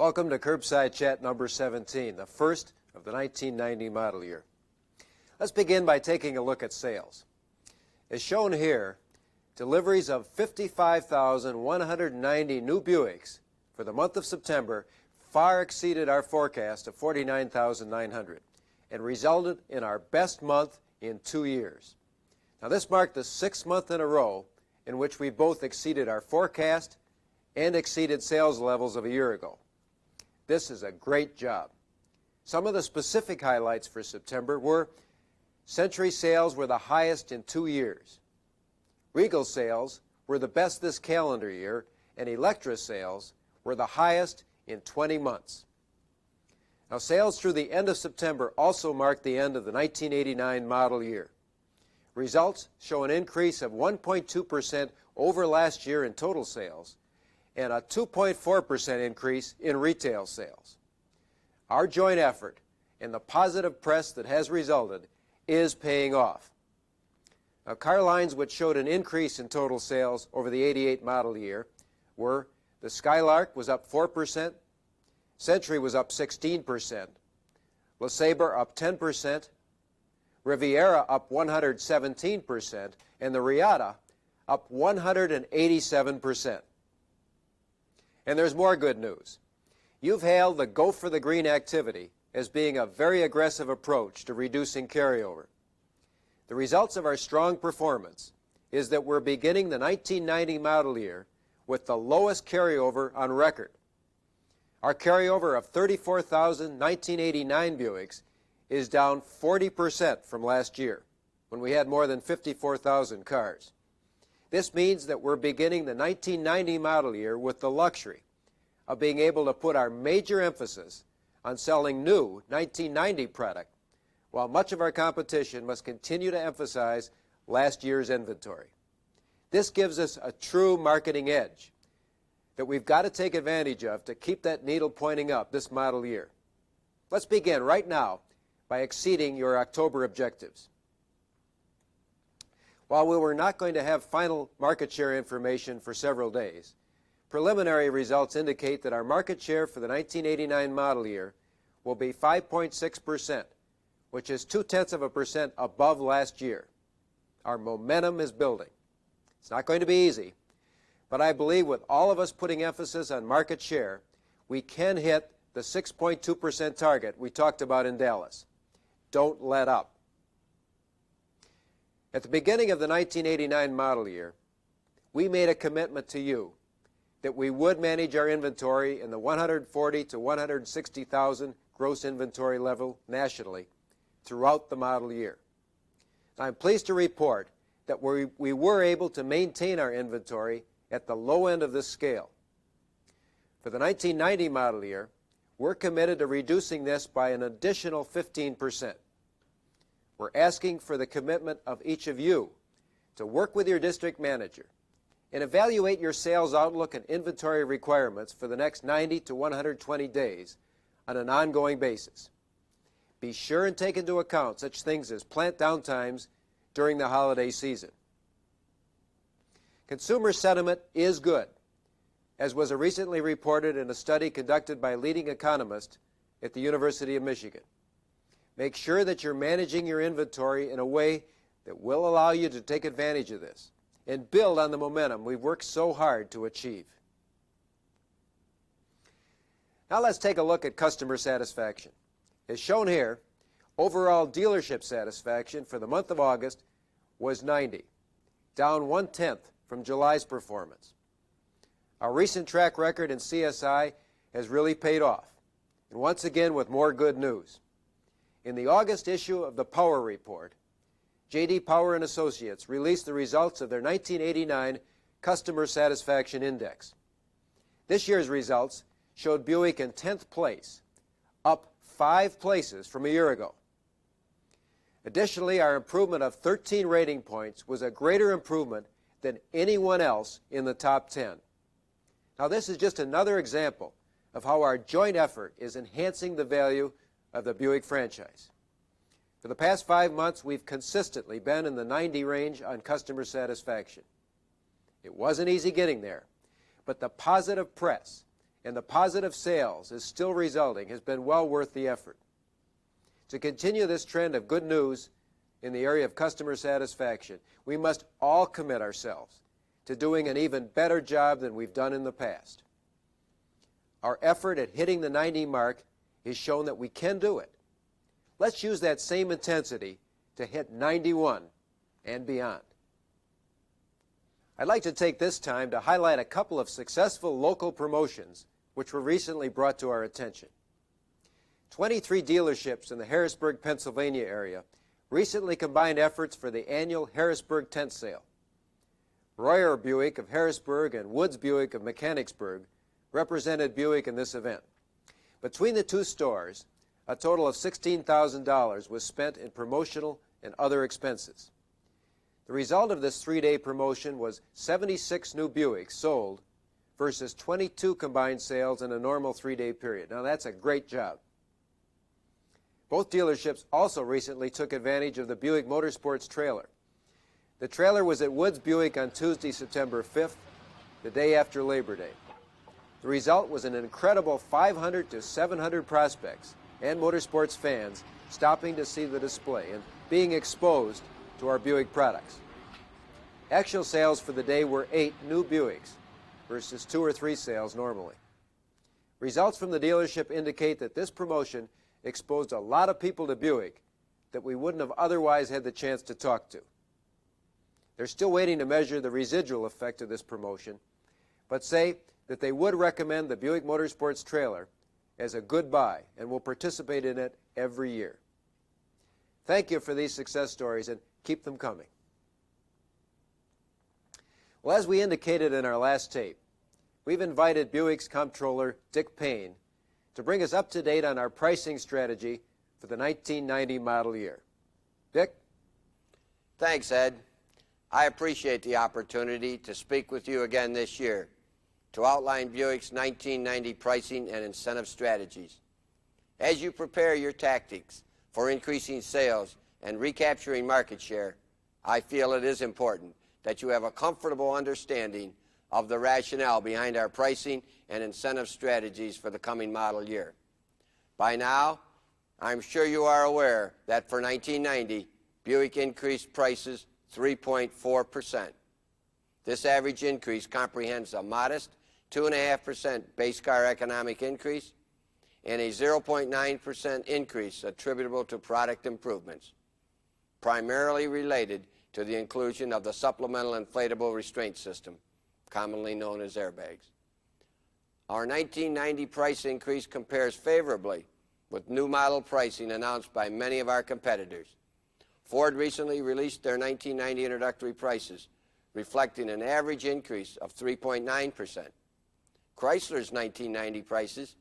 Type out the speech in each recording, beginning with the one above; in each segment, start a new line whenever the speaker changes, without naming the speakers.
Welcome to Curbside Chat number 17, the first of the 1990 model year. Let's begin by taking a look at sales. As shown here, deliveries of 55,190 new Buicks for the month of September far exceeded our forecast of 49,900 and resulted in our best month in 2 years. Now this marked the 6th month in a row in which we both exceeded our forecast and exceeded sales levels of a year ago. This is a great job. Some of the specific highlights for September were Century sales were the highest in 2 years. Regal sales were the best this calendar year, and Electra sales were the highest in 20 months. Now, sales through the end of September also marked the end of the 1989 model year. Results show an increase of 1.2% over last year in total sales and a 2.4% increase in retail sales. Our joint effort and the positive press that has resulted is paying off. Now, car lines which showed an increase in total sales over the 88 model year were the Skylark was up 4%, Century was up 16%, LeSabre up 10%, Riviera up 117%, and the Riata up 187%. And there's more good news. You've hailed the Go for the Green activity as being a very aggressive approach to reducing carryover. The results of our strong performance is that we're beginning the 1990 model year with the lowest carryover on record. Our carryover of 34,000 1989 Buicks is down 40% from last year, when we had more than 54,000 cars. This means that we're beginning the 1990 model year with the luxury of being able to put our major emphasis on selling new 1990 product, while much of our competition must continue to emphasize last year's inventory. This gives us a true marketing edge that we've got to take advantage of to keep that needle pointing up this model year. Let's begin right now by exceeding your October objectives. While we were not going to have final market share information for several days, preliminary results indicate that our market share for the 1989 model year will be 5.6%, which is 0.2% above last year. Our momentum is building. It's not going to be easy, but I believe with all of us putting emphasis on market share, we can hit the 6.2% target we talked about in Dallas. Don't let up. At the beginning of the 1989 model year, we made a commitment to you that we would manage our inventory in the 140 to 160,000 gross inventory level nationally throughout the model year. I'm pleased to report that we were able to maintain our inventory at the low end of this scale. For the 1990 model year, we're committed to reducing this by an additional 15%. We're asking for the commitment of each of you to work with your district manager and evaluate your sales outlook and inventory requirements for the next 90 to 120 days on an ongoing basis. Be sure and take into account such things as plant downtimes during the holiday season. Consumer sentiment is good, as was recently reported in a study conducted by leading economists at the University of Michigan. Make sure that you're managing your inventory in a way that will allow you to take advantage of this and build on the momentum we've worked so hard to achieve. Now let's take a look at customer satisfaction. As shown here, overall dealership satisfaction for the month of August was 90, down 1/10 from July's performance. Our recent track record in CSI has really paid off, and once again with more good news. In the August issue of the Power Report, J.D. Power and Associates released the results of their 1989 Customer Satisfaction Index. This year's results showed Buick in 10th place, up 5 places from a year ago. Additionally, our improvement of 13 rating points was a greater improvement than anyone else in the top 10. Now, this is just another example of how our joint effort is enhancing the value of the Buick franchise. For the past 5 months, we've consistently been in the 90 range on customer satisfaction. It wasn't easy getting there, but the positive press and the positive sales is still resulting has been well worth the effort. To continue this trend of good news in the area of customer satisfaction, we must all commit ourselves to doing an even better job than we've done in the past. Our effort at hitting the 90 mark has shown that we can do it. Let's use that same intensity to hit 91 and beyond. I'd like to take this time to highlight a couple of successful local promotions which were recently brought to our attention. 23 dealerships in the Harrisburg, Pennsylvania area recently combined efforts for the annual Harrisburg Tent Sale. Royer Buick of Harrisburg and Woods Buick of Mechanicsburg represented Buick in this event. Between the two stores, a total of $16,000 was spent in promotional and other expenses. The result of this three-day promotion was 76 new Buicks sold versus 22 combined sales in a normal three-day period. Now that's a great job. Both dealerships also recently took advantage of the Buick Motorsports trailer. The trailer was at Woods Buick on Tuesday, September 5th, the day after Labor Day. The result was an incredible 500 to 700 prospects and motorsports fans stopping to see the display and being exposed to our Buick products. Actual sales for the day were 8 new Buicks versus 2 or 3 sales normally. Results from the dealership indicate that this promotion exposed a lot of people to Buick that we wouldn't have otherwise had the chance to talk to. They're still waiting to measure the residual effect of this promotion, but say that they would recommend the Buick Motorsports trailer as a good buy and will participate in it every year. Thank you for these success stories and keep them coming. Well, as we indicated in our last tape, we've invited Buick's comptroller, Dick Payne, to bring us up to date on our pricing strategy for the 1990 model year. Dick?
Thanks, Ed. I appreciate the opportunity to speak with you again this year to outline Buick's 1990 pricing and incentive strategies. As you prepare your tactics for increasing sales and recapturing market share, I feel it is important that you have a comfortable understanding of the rationale behind our pricing and incentive strategies for the coming model year. By now, I'm sure you are aware that for 1990, Buick increased prices 3.4%. This average increase comprehends a modest 2.5% base car economic increase and a 0.9% increase attributable to product improvements, primarily related to the inclusion of the supplemental inflatable restraint system, commonly known as airbags. Our 1990 price increase compares favorably with new model pricing announced by many of our competitors. Ford recently released their 1990 introductory prices, reflecting an average increase of 3.9%. Chrysler's 1990 prices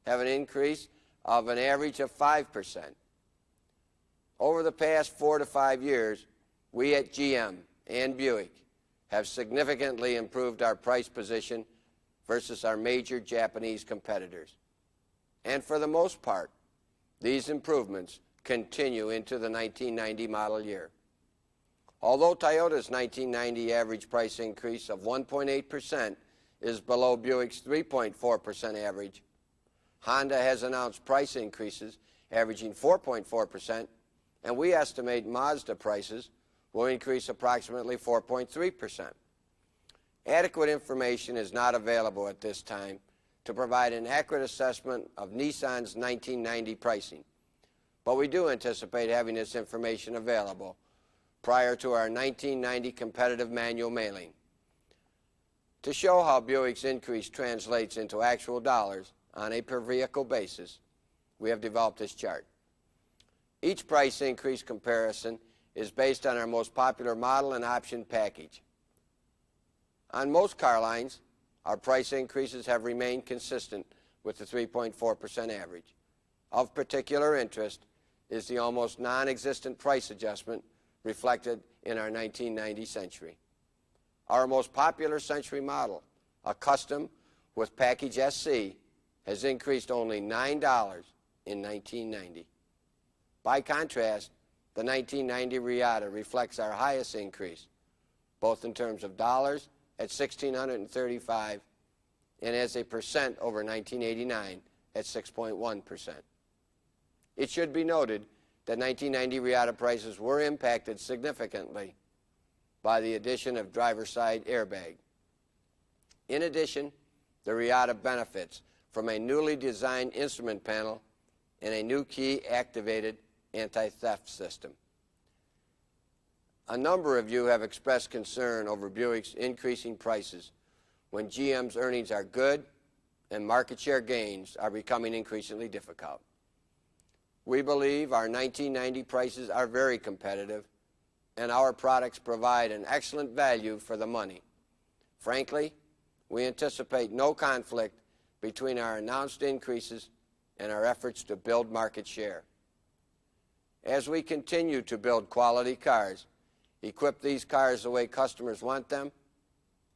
have an increase of an average of 5%. Over the past 4 to 5 years, we at GM and Buick have significantly improved our price position versus our major Japanese competitors. And for the most part, these improvements continue into the 1990 model year. Although Toyota's 1990 average price increase of 1.8% is below Buick's 3.4% average, Honda has announced price increases averaging 4.4%, and we estimate Mazda prices will increase approximately 4.3%. Adequate information is not available at this time to provide an accurate assessment of Nissan's 1990 pricing, but we do anticipate having this information available prior to our 1990 competitive manual mailing. To show how Buick's increase translates into actual dollars on a per-vehicle basis, we have developed this chart. Each price increase comparison is based on our most popular model and option package. On most car lines, our price increases have remained consistent with the 3.4% average. Of particular interest is the almost non-existent price adjustment reflected in our 1990 Century. Our most popular Century model, a custom with package SC, has increased only $9 in 1990. By contrast, the 1990 Riata reflects our highest increase, both in terms of dollars at $1,635 and as a percent over 1989 at 6.1%. It should be noted that 1990 Riata prices were impacted significantly by the addition of driver's side airbag. In addition, the Riata benefits from a newly designed instrument panel and a new key-activated anti-theft system. A number of you have expressed concern over Buick's increasing prices when GM's earnings are good and market share gains are becoming increasingly difficult. We believe our 1990 prices are very competitive and our products provide an excellent value for the money. Frankly, we anticipate no conflict between our announced increases and our efforts to build market share. As we continue to build quality cars, equip these cars the way customers want them,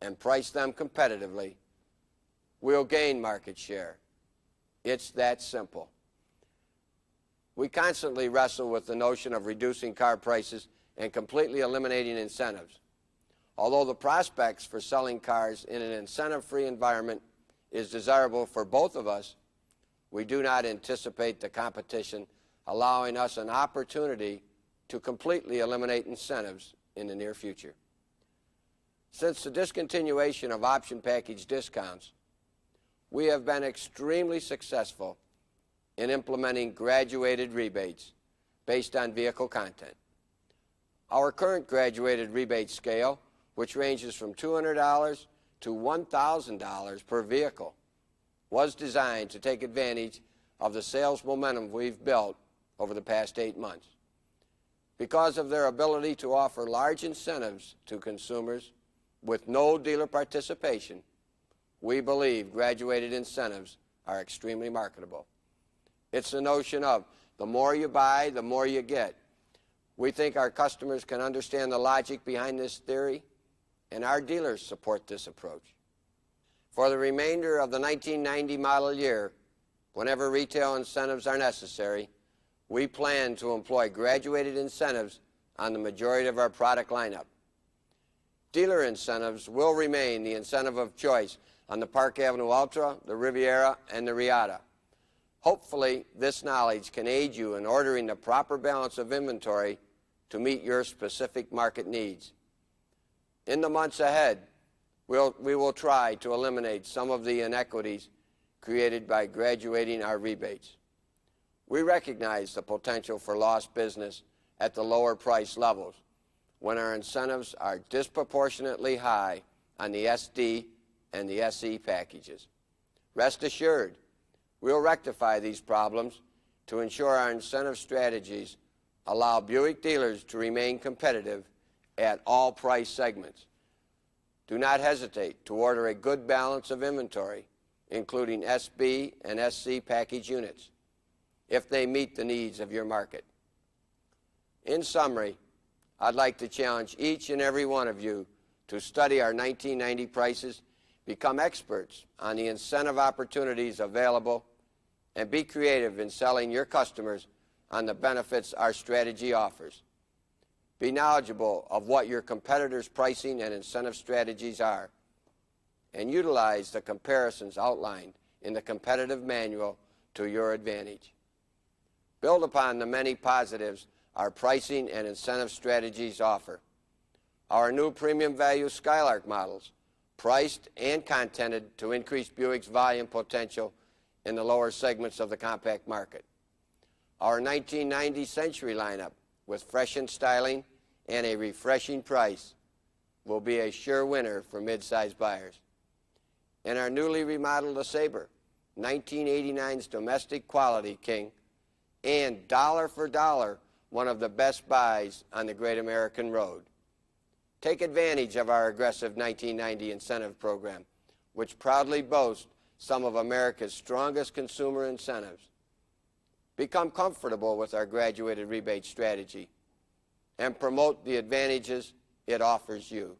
and price them competitively, we'll gain market share. It's that simple. We constantly wrestle with the notion of reducing car prices and completely eliminating incentives. Although the prospects for selling cars in an incentive-free environment is desirable for both of us, we do not anticipate the competition allowing us an opportunity to completely eliminate incentives in the near future. Since the discontinuation of option package discounts, we have been extremely successful in implementing graduated rebates based on vehicle content. Our current graduated rebate scale, which ranges from $200 to $1,000 per vehicle, was designed to take advantage of the sales momentum we've built over the past 8 months. Because of their ability to offer large incentives to consumers with no dealer participation, we believe graduated incentives are extremely marketable. It's the notion of the more you buy, the more you get. We think our customers can understand the logic behind this theory, and our dealers support this approach. For the remainder of the 1990 model year, whenever retail incentives are necessary, we plan to employ graduated incentives on the majority of our product lineup. Dealer incentives will remain the incentive of choice on the Park Avenue Ultra, the Riviera, and the Riata. Hopefully, this knowledge can aid you in ordering the proper balance of inventory to meet your specific market needs. In the months ahead, we will try to eliminate some of the inequities created by graduating our rebates. We recognize the potential for lost business at the lower price levels when our incentives are disproportionately high on the SD and the SE packages. Rest assured, we'll rectify these problems to ensure our incentive strategies allow Buick dealers to remain competitive at all price segments. Do not hesitate to order a good balance of inventory, including SB and SC package units, if they meet the needs of your market. In summary, I'd like to challenge each and every one of you to study our 1990 prices, become experts on the incentive opportunities available, and be creative in selling your customers on the benefits our strategy offers. Be knowledgeable of what your competitors' pricing and incentive strategies are, and utilize the comparisons outlined in the competitive manual to your advantage. Build upon the many positives our pricing and incentive strategies offer. Our new premium value Skylark models, priced and contented to increase Buick's volume potential in the lower segments of the compact market. Our 1990 Century lineup, with freshened styling and a refreshing price, will be a sure winner for mid-size buyers. And our newly remodeled LeSabre, 1989's domestic quality king, and dollar for dollar, one of the best buys on the Great American Road. Take advantage of our aggressive 1990 incentive program, which proudly boasts some of America's strongest consumer incentives. Become comfortable with our graduated rebate strategy and promote the advantages it offers you.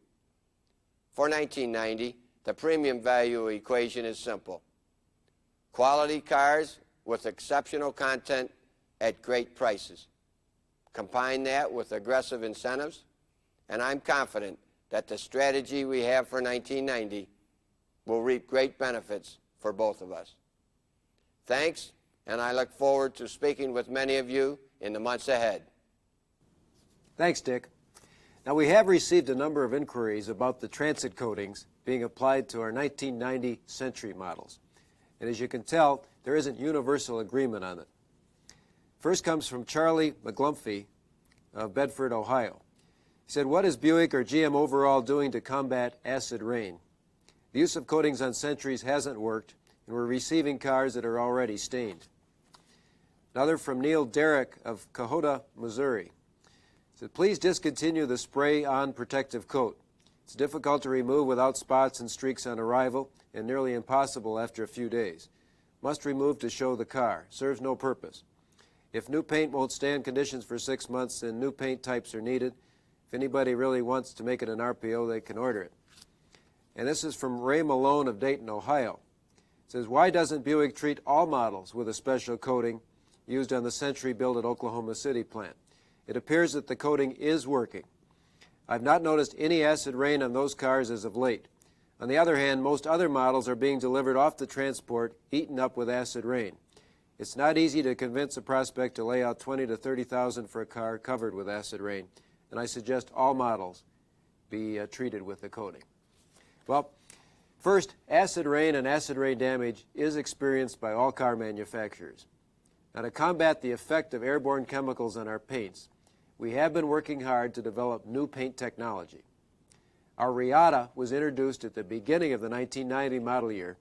For 1990, the premium value equation is simple. Quality cars with exceptional content at great prices. Combine that with aggressive incentives, and I'm confident that the strategy we have for 1990 will reap great benefits for both of us. Thanks, and I look forward to speaking with many of you in the months ahead.
Thanks, Dick. Now, we have received a number of inquiries about the transit coatings being applied to our 1990 Century models. And as you can tell, there isn't universal agreement on it. First comes from Charlie McGlumphy of Bedford, Ohio. He said, what is Buick or GM overall doing to combat acid rain? The use of coatings on Centuries hasn't worked, and we're receiving cars that are already stained. Another from Neil Derrick of Cahota, Missouri. He said, please discontinue the spray-on protective coat. It's difficult to remove without spots and streaks on arrival, and nearly impossible after a few days. Must remove to show the car. Serves no purpose. If new paint won't stand conditions for 6 months, then new paint types are needed. If anybody really wants to make it an RPO, they can order it. And this is from Ray Malone of Dayton, Ohio. It says, why doesn't Buick treat all models with a special coating used on the Century built at Oklahoma City plant? It appears that the coating is working. I've not noticed any acid rain on those cars as of late. On the other hand, most other models are being delivered off the transport, eaten up with acid rain. It's not easy to convince a prospect to lay out $20,000 to $30,000 for a car covered with acid rain, and I suggest all models be treated with the coating. Well, first, acid rain and acid rain damage is experienced by all car manufacturers. Now, to combat the effect of airborne chemicals on our paints, we have been working hard to develop new paint technology. Our Riata was introduced at the beginning of the 1990 model year,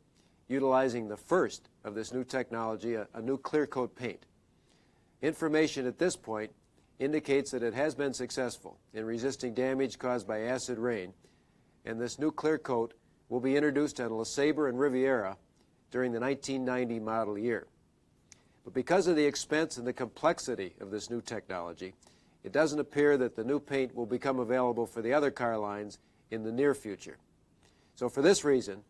utilizing the first of this new technology, a new clear coat paint. Information at this point indicates that it has been successful in resisting damage caused by acid rain, and this new clear coat will be introduced on LeSabre and Riviera during the 1990 model year. But because of the expense and the complexity of this new technology, it doesn't appear that the new paint will become available for the other car lines in the near future. So for this reason,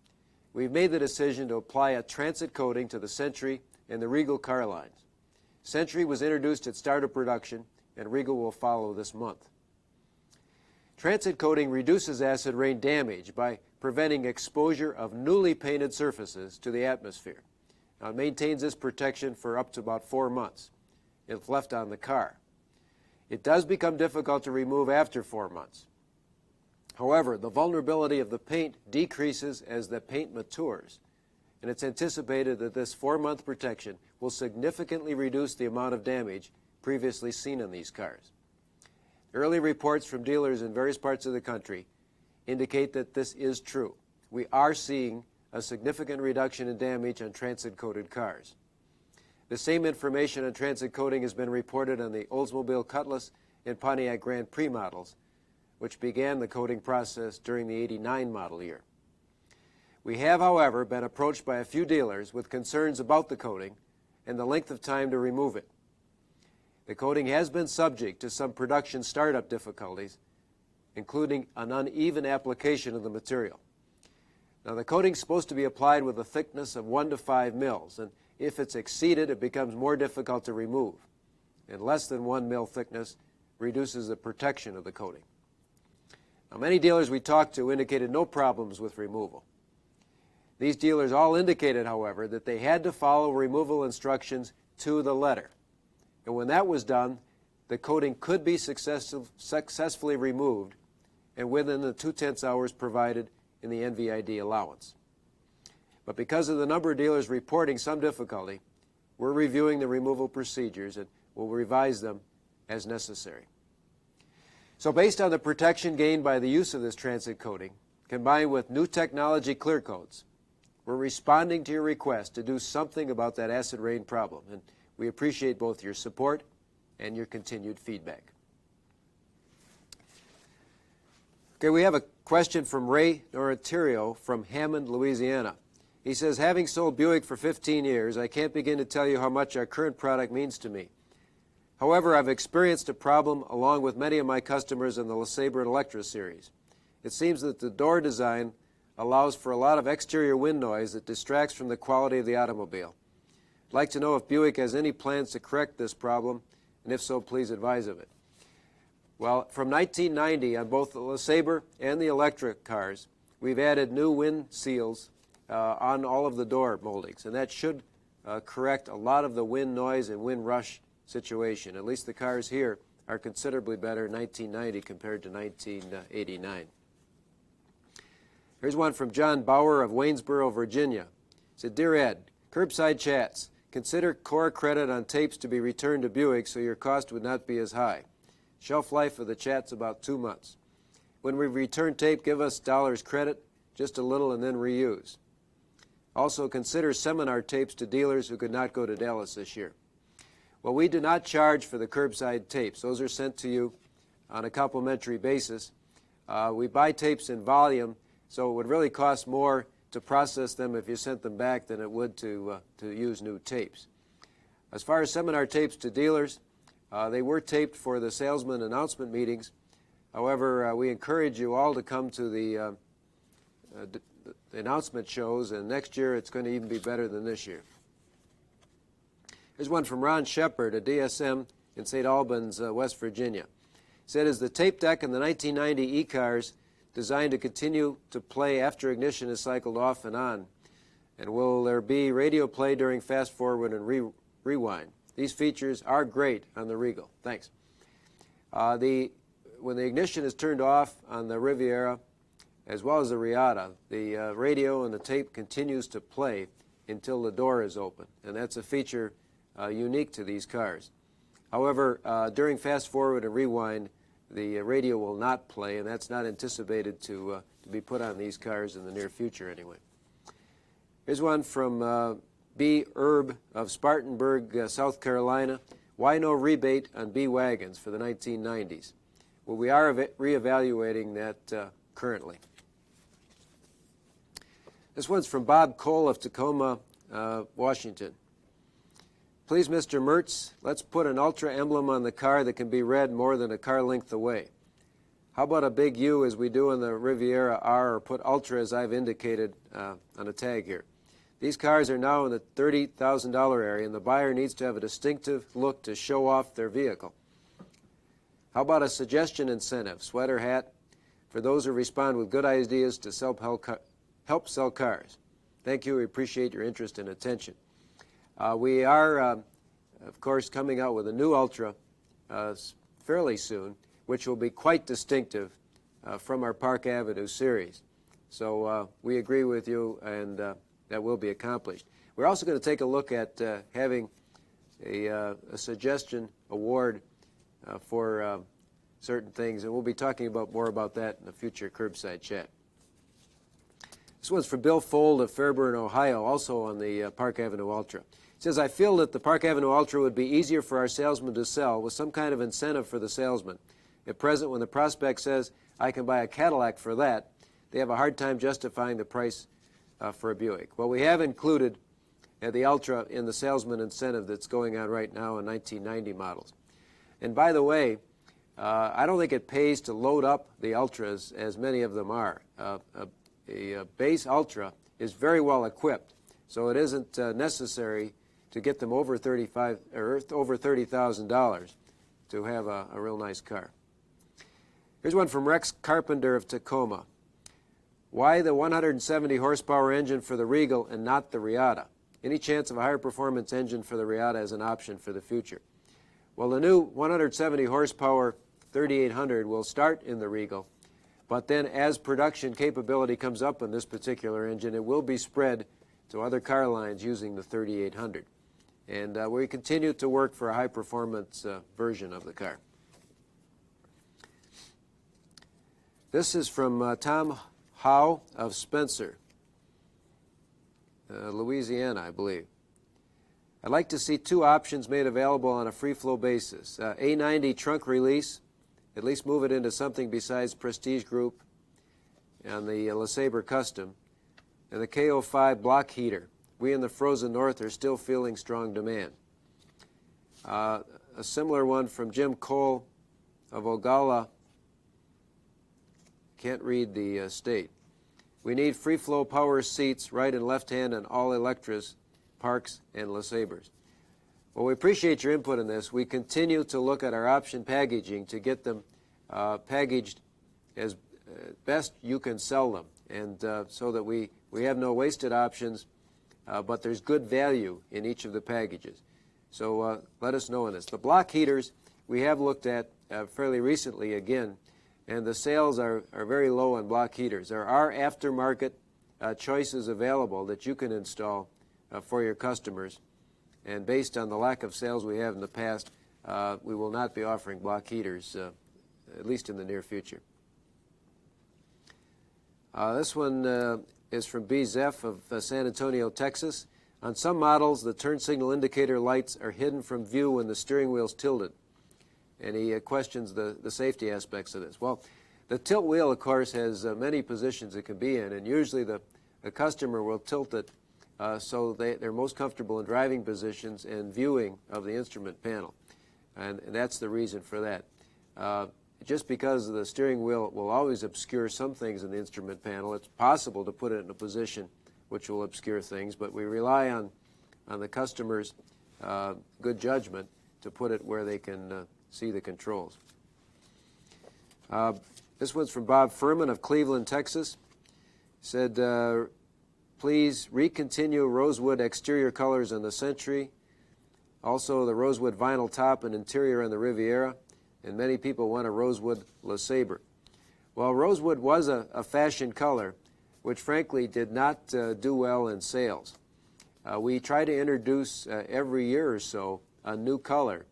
we've made the decision to apply a transit coating to the Century and the Regal car lines. Century was introduced at start of production, and Regal will follow this month. Transit coating reduces acid rain damage by preventing exposure of newly painted surfaces to the atmosphere. Now, it maintains this protection for up to about 4 months if left on the car. It does become difficult to remove after 4 months. However, the vulnerability of the paint decreases as the paint matures, and it's anticipated that this 4-month protection will significantly reduce the amount of damage previously seen on these cars. Early reports from dealers in various parts of the country indicate that this is true. We are seeing a significant reduction in damage on transit-coated cars. The same information on transit coating has been reported on the Oldsmobile Cutlass and Pontiac Grand Prix models, which began the coating process during the '89 model year. We have, however, been approached by a few dealers with concerns about the coating and the length of time to remove it. The coating has been subject to some production startup difficulties, including an uneven application of the material. Now, the coating is supposed to be applied with a thickness of 1 to 5 mils, and if it's exceeded, it becomes more difficult to remove. And less than 1 mil thickness reduces the protection of the coating. Now, many dealers we talked to indicated no problems with removal. These dealers all indicated, however, that they had to follow removal instructions to the letter. And when that was done, the coating could be successfully removed and within the 2/10 hours provided in the NVID allowance. But because of the number of dealers reporting some difficulty, we're reviewing the removal procedures and will revise them as necessary. So based on the protection gained by the use of this transit coating, combined with new technology clear coats, we're responding to your request to do something about that acid rain problem, and we appreciate both your support and your continued feedback. Okay, we have a question from Ray Noratirio from Hammond, Louisiana. He says, having sold Buick for 15 years, I can't begin to tell you how much our current product means to me. However, I've experienced a problem along with many of my customers in the LeSabre and Electra series. It seems that the door design allows for a lot of exterior wind noise that distracts from the quality of the automobile. I'd like to know if Buick has any plans to correct this problem, and if so, please advise of it. Well, from 1990 on both the LeSabre and the Electra cars, we've added new wind seals on all of the door moldings, and that should correct a lot of the wind noise and wind rush situation. At least the cars here are considerably better in 1990 compared to 1989. Here's one from John Bauer of Waynesboro, Virginia. He said, Dear Ed, Curbside Chats, consider core credit on tapes to be returned to Buick so your cost would not be as high. Shelf life of the chats about 2 months. When we return tape, give us dollars credit, just a little, and then reuse. Also consider seminar tapes to dealers who could not go to Dallas this year. Well, we do not charge for the curbside tapes. Those are sent to you on a complimentary basis. We buy tapes in volume, so it would really cost more to process them if you sent them back than it would to use new tapes. As far as seminar tapes to dealers, they were taped for the salesman announcement meetings. However, we encourage you all to come to the announcement shows, and next year it's going to even be better than this year. Here's one from Ron Shepard, a DSM in St. Albans, West Virginia. He said, is the tape deck in the 1990 E-cars designed to continue to play after ignition is cycled off and on? And will there be radio play during fast forward and rewind? These features are great on the Regal. Thanks. When the ignition is turned off on the Riviera, as well as the Riata, the radio and the tape continues to play until the door is open, and that's a feature unique to these cars. However, during fast forward and rewind, the radio will not play, and that's not anticipated to be put on these cars in the near future anyway. Here's one from B. Erb of Spartanburg, South Carolina. Why no rebate on B wagons for the 1990s? Well, we are reevaluating that currently. This one's from Bob Cole of Tacoma, Washington. Please, Mr. Mertz, let's put an Ultra emblem on the car that can be read more than a car length away. How about a big U as we do in the Riviera R, or put Ultra as I've indicated on a tag here? These cars are now in the $30,000 area, and the buyer needs to have a distinctive look to show off their vehicle. How about a suggestion incentive, sweater, hat, for those who respond with good ideas to help sell cars? Thank you. We appreciate your interest and attention. We are, of course, coming out with a new Ultra fairly soon, which will be quite distinctive from our Park Avenue series. So we agree with you, and that will be accomplished. We're also going to take a look at having a suggestion award for certain things, and we'll be talking more about that in a future Curbside Chat. This one's for Bill Fold of Fairburn, Ohio, also on the Park Avenue Ultra. It says, I feel that the Park Avenue Ultra would be easier for our salesman to sell with some kind of incentive for the salesman. At present, when the prospect says, I can buy a Cadillac for that, they have a hard time justifying the price for a Buick. Well, we have included the Ultra in the salesman incentive that's going on right now in 1990 models. And by the way, I don't think it pays to load up the Ultras as many of them are. A base Ultra is very well equipped, so it isn't necessary to get them over $30,000 to have a real nice car. Here's one from Rex Carpenter of Tacoma. Why the 170 horsepower engine for the Regal and not the Riata? Any chance of a higher performance engine for the Riata as an option for the future? Well, the new 170 horsepower 3800 will start in the Regal, but then as production capability comes up in this particular engine, it will be spread to other car lines using the 3800. And we continue to work for a high-performance version of the car. This is from Tom Howe of Spencer, Louisiana, I believe. I'd like to see two options made available on a free-flow basis. A90 trunk release, at least move it into something besides Prestige Group, and the LeSabre Custom, and the K05 block heater. We in the frozen north are still feeling strong demand. A similar one from Jim Cole of Ogalla. Can't read the state. We need free flow power seats, right and left hand, and all Electras, Parks, and LeSabres. Well, we appreciate your input in this. We continue to look at our option packaging to get them packaged as best you can sell them. and so that we have no wasted options, but there's good value in each of the packages. So let us know on this. The block heaters we have looked at fairly recently again, and the sales are very low on block heaters. There are aftermarket choices available that you can install for your customers, and based on the lack of sales we have in the past, we will not be offering block heaters, at least in the near future. This one is from B. Zeff of San Antonio, Texas. On some models, the turn signal indicator lights are hidden from view when the steering wheel is tilted. And he questions the safety aspects of this. Well, the tilt wheel, of course, has many positions it can be in, and usually the customer will tilt it so they're most comfortable in driving positions and viewing of the instrument panel. And that's the reason for that. Just because the steering wheel will always obscure some things in the instrument panel, it's possible to put it in a position which will obscure things, but we rely on the customer's good judgment to put it where they can see the controls. This one's from Bob Furman of Cleveland, Texas. He said, please recontinue rosewood exterior colors on the Century, also the rosewood vinyl top and interior on the Riviera, and many people want a rosewood LeSabre. Well, rosewood was a fashion color, which frankly did not do well in sales. We try to introduce every year or so a new color.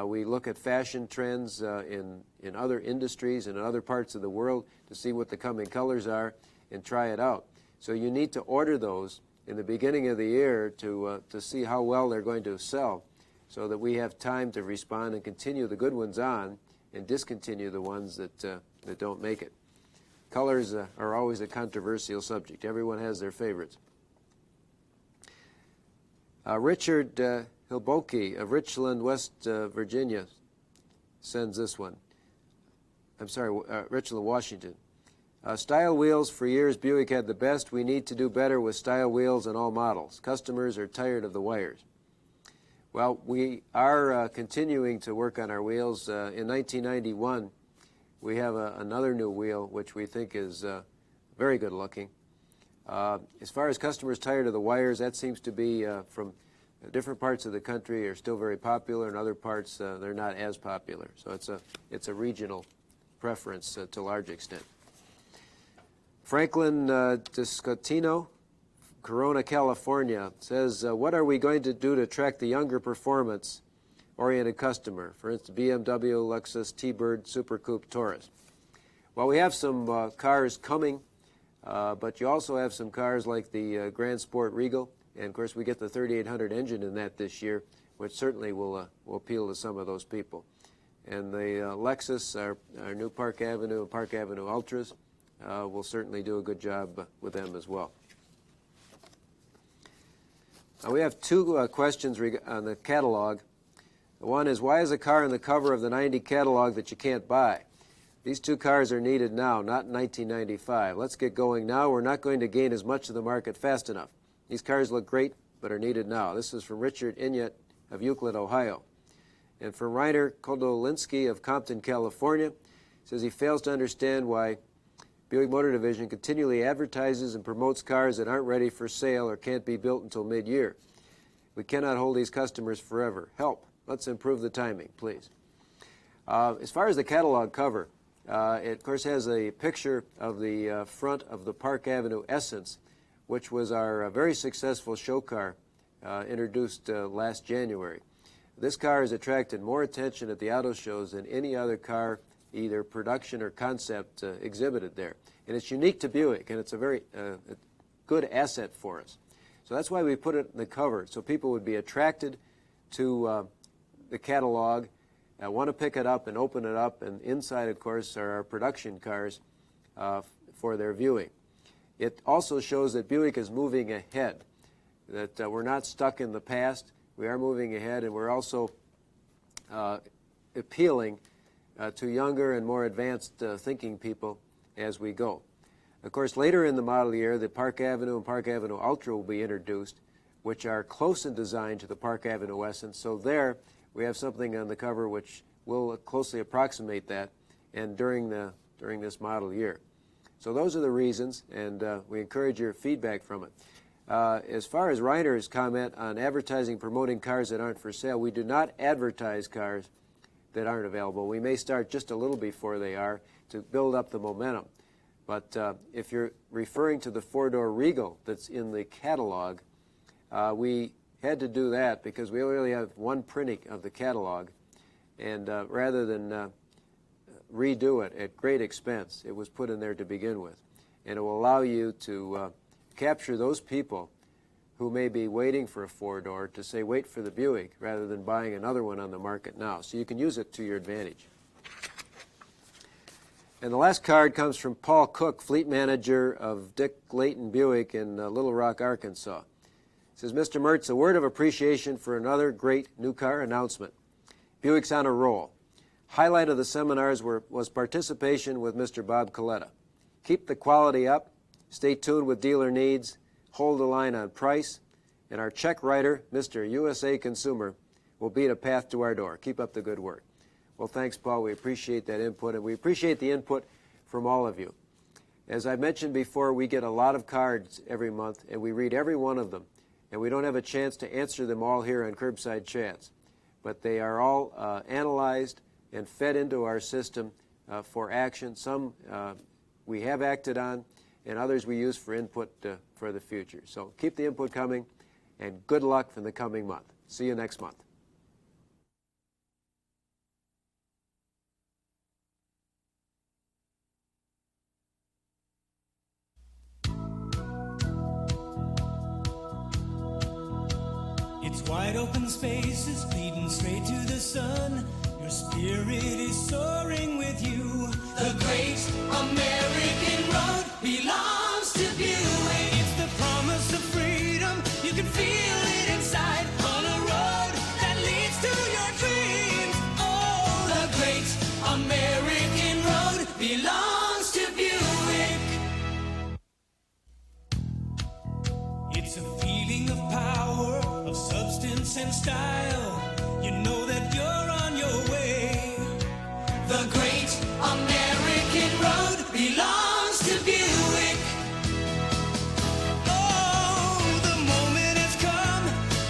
We look at fashion trends in other industries and in other parts of the world to see what the coming colors are and try it out. So you need to order those in the beginning of the year to see how well they're going to sell, so that we have time to respond and continue the good ones on and discontinue the ones that don't make it. Colors are always a controversial subject. Everyone has their favorites. Richard Hilboki of Richland, West Virginia sends this one. I'm sorry, Richland, Washington. Style wheels, for years Buick had the best. We need to do better with style wheels on all models. Customers are tired of the wires. Well, we are continuing to work on our wheels. In 1991, we have another new wheel which we think is very good looking. As far as customers tired of the wires, that seems to be from different parts of the country are still very popular, and other parts they're not as popular. So it's a regional preference to a large extent. Franklin Discotino, Corona, California, says, what are we going to do to attract the younger performance-oriented customer? For instance, BMW, Lexus, T-Bird, Super Coupe, Taurus. Well, we have some cars coming, but you also have some cars like the Grand Sport Regal, and of course we get the 3800 engine in that this year, which certainly will appeal to some of those people. And the Lexus, our new Park Avenue and Park Avenue Ultras, will certainly do a good job with them as well. We have two questions on the catalog. One is, why is a car on the cover of the 90 catalog that you can't buy? These two cars are needed now, not in 1995. Let's get going now. We're not going to gain as much of the market fast enough. These cars look great, but are needed now. This is from Richard Inyet of Euclid, Ohio. And from Reiner Kodolinsky of Compton, California. He says he fails to understand why Buick Motor Division continually advertises and promotes cars that aren't ready for sale or can't be built until mid-year. We cannot hold these customers forever. Help. Let's improve the timing, please. As far as the catalog cover, it, of course, has a picture of the front of the Park Avenue Essence, which was our very successful show car introduced last January. This car has attracted more attention at the auto shows than any other car, either production or concept, exhibited there. And it's unique to Buick, and it's a very good asset for us. So that's why we put it in the cover, so people would be attracted to the catalog, want to pick it up and open it up, and inside, of course, are our production cars for their viewing. It also shows that Buick is moving ahead, that we're not stuck in the past. We are moving ahead, and we're also appealing to younger and more advanced thinking people as we go. Of course, later in the model year, the Park Avenue and Park Avenue Ultra will be introduced, which are close in design to the Park Avenue Essence. So there, we have something on the cover which will closely approximate that, and during this model year. So those are the reasons, and we encourage your feedback from it. As far as Reiner's comment on advertising, promoting cars that aren't for sale, we do not advertise cars that aren't available. We may start just a little before they are to build up the momentum. But if you're referring to the four-door Regal that's in the catalog, we had to do that because we really have one printing of the catalog. And rather than redo it at great expense, it was put in there to begin with. And it will allow you to capture those people who may be waiting for a four-door to say, wait for the Buick, rather than buying another one on the market now. So you can use it to your advantage. And the last card comes from Paul Cook, fleet manager of Dick Layton Buick in Little Rock, Arkansas. It says, Mr. Mertz, a word of appreciation for another great new car announcement. Buick's on a roll. Highlight of the seminars was participation with Mr. Bob Coletta. Keep the quality up, stay tuned with dealer needs, hold the line on price, and our check writer, Mr. USA Consumer, will beat a path to our door. Keep up the good work. Well, thanks, Paul. We appreciate that input, and we appreciate the input from all of you. As I mentioned before, we get a lot of cards every month, and we read every one of them, and we don't have a chance to answer them all here on Curbside Chats. But they are all analyzed and fed into our system for action. Some we have acted on, and others we use for input for the future. So keep the input coming, and good luck for the coming month. See you next month.
It's wide open spaces leading straight to the sun. Your spirit is soaring with you. The great American road belongs to Buick. It's the promise of freedom. You can feel it inside on a road that leads to your dreams. Oh, the great American road belongs to Buick. It's a feeling of power, of substance and style. You know that you're on your way. The great American road belongs to Buick. Oh, the moment has come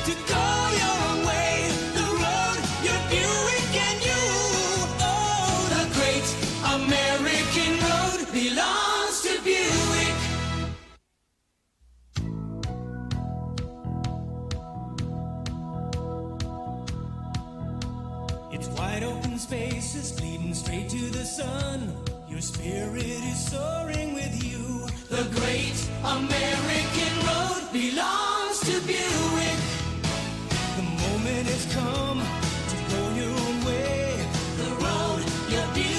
to go your own way. The road, your Buick and you. Oh, the great American road belongs to Buick. It's wide open spaces leading straight to the sun. Your spirit is soaring with you. The great American road belongs to Buick. The moment has come to go your own way. The road, your Buick.